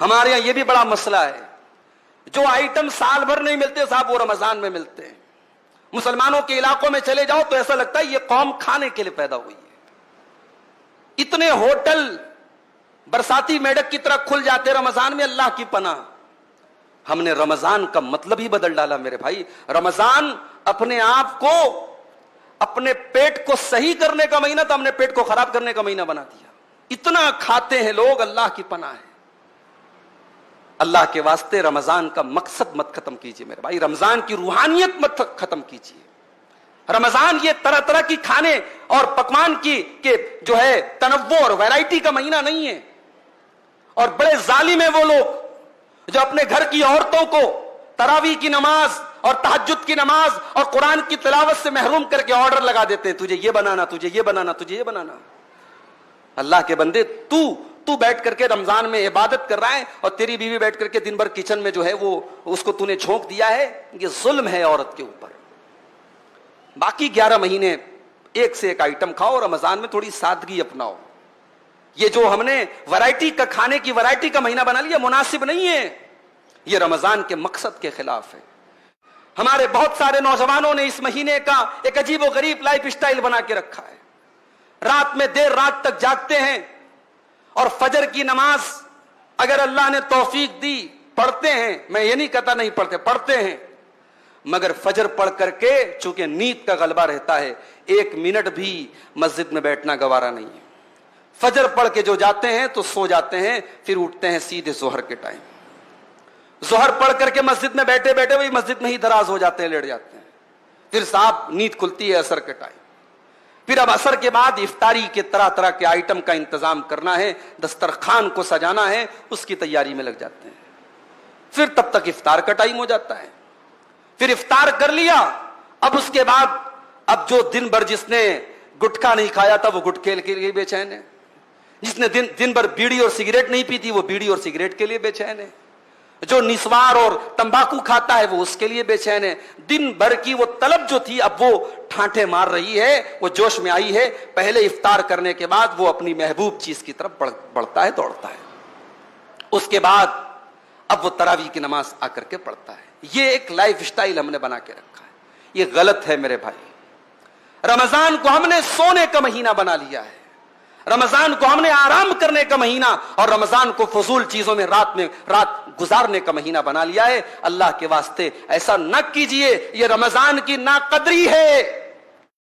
ہمارے یہاں یہ بھی بڑا مسئلہ ہے، جو آئٹم سال بھر نہیں ملتے صاحب وہ رمضان میں ملتے ہیں۔ مسلمانوں کے علاقوں میں چلے جاؤ تو ایسا لگتا ہے یہ قوم کھانے کے لیے پیدا ہوئی ہے۔ اتنے ہوٹل برساتی میڈک کی طرح کھل جاتے رمضان میں، اللہ کی پناہ۔ ہم نے رمضان کا مطلب ہی بدل ڈالا میرے بھائی۔ رمضان اپنے آپ کو، اپنے پیٹ کو صحیح کرنے کا مہینہ تھا، ہم نے پیٹ کو خراب کرنے کا مہینہ بنا دیا۔ اتنا کھاتے ہیں لوگ، اللہ کی پناہ ہے۔ اللہ کے واسطے رمضان کا مقصد مت ختم کیجئے میرے بھائی، رمضان کی روحانیت مت ختم کیجئے۔ رمضان یہ طرح طرح کی کھانے اور پکوان کی کہ جو ہے تنوع اور ویرائٹی کا مہینہ نہیں ہے۔ اور بڑے ظالم ہیں وہ لوگ جو اپنے گھر کی عورتوں کو تراویح کی نماز اور تہجد کی نماز اور قرآن کی تلاوت سے محروم کر کے آرڈر لگا دیتے ہیں، تجھے یہ بنانا، تجھے یہ بنانا، تجھے یہ بنانا۔ اللہ کے بندے، تو بیٹھ کر کے رمضان میں عبادت کر رہا ہے اور تیری بیوی بیٹھ کر کے دن بھر کچن میں جو ہے وہ اس کو تو نے جھونک دیا ہے، یہ ظلم ہے عورت کے اوپر۔ باقی 11 مہینے ایک سے ایک آئٹم کھاؤ، رمضان میں تھوڑی سادگی اپناؤ۔ یہ جو ہم نے ورائٹی کا کھانے کی ورائٹی کا مہینہ بنا لیا مناسب نہیں ہے، یہ رمضان کے مقصد کے خلاف ہے۔ ہمارے بہت سارے نوجوانوں نے اس مہینے کا ایک عجیب و غریب لائف سٹائل بنا کے رکھا ہے۔ رات میں دیر رات تک جاگتے ہیں اور فجر کی نماز اگر اللہ نے توفیق دی پڑھتے ہیں، میں یہ نہیں کہتا نہیں پڑھتے، پڑھتے ہیں، مگر فجر پڑھ کر کے چونکہ نیند کا غلبہ رہتا ہے 1 منٹ بھی مسجد میں بیٹھنا گوارا نہیں ہے۔ فجر پڑھ کے جو جاتے ہیں تو سو جاتے ہیں، پھر اٹھتے ہیں سیدھے ظہر کے ٹائم۔ ظہر پڑھ کر کے مسجد میں بیٹھے بیٹھے وہی مسجد میں ہی دراز ہو جاتے ہیں، لیٹ جاتے ہیں، پھر صاحب نیند کھلتی ہے عصر کے ٹائم۔ پھر اب عصر کے بعد افطاری کے طرح طرح کے آئٹم کا انتظام کرنا ہے، دسترخوان کو سجانا ہے، اس کی تیاری میں لگ جاتے ہیں۔ پھر تب تک افطار کا ٹائم ہو جاتا ہے، پھر افطار کر لیا، اب اس کے بعد اب جو دن بھر جس نے گٹکا نہیں کھایا تھا وہ گٹکے کے لیے بے چین ہے، جس نے دن بھر بیڑی اور سگریٹ نہیں پی تھی وہ بیڑی اور سگریٹ کے لیے بے چین ہے، جو نسوار اور تمباکو کھاتا ہے وہ اس کے لیے بے چین ہے۔ دن بھر کی وہ طلب جو تھی اب وہ ٹھانٹے مار رہی ہے، وہ جوش میں آئی ہے۔ پہلے افطار کرنے کے بعد وہ اپنی محبوب چیز کی طرف بڑھتا ہے، دوڑتا ہے۔ اس کے بعد اب وہ تراویح کی نماز آ کر کے پڑھتا ہے۔ یہ ایک لائف سٹائل ہم نے بنا کے رکھا ہے، یہ غلط ہے میرے بھائی۔ رمضان کو ہم نے سونے کا مہینہ بنا لیا ہے، رمضان کو ہم نے آرام کرنے کا مہینہ اور رمضان کو فضول چیزوں میں رات گزارنے کا مہینہ بنا لیا ہے۔ اللہ کے واسطے ایسا نہ کیجئے، یہ رمضان کی ناقدری ہے۔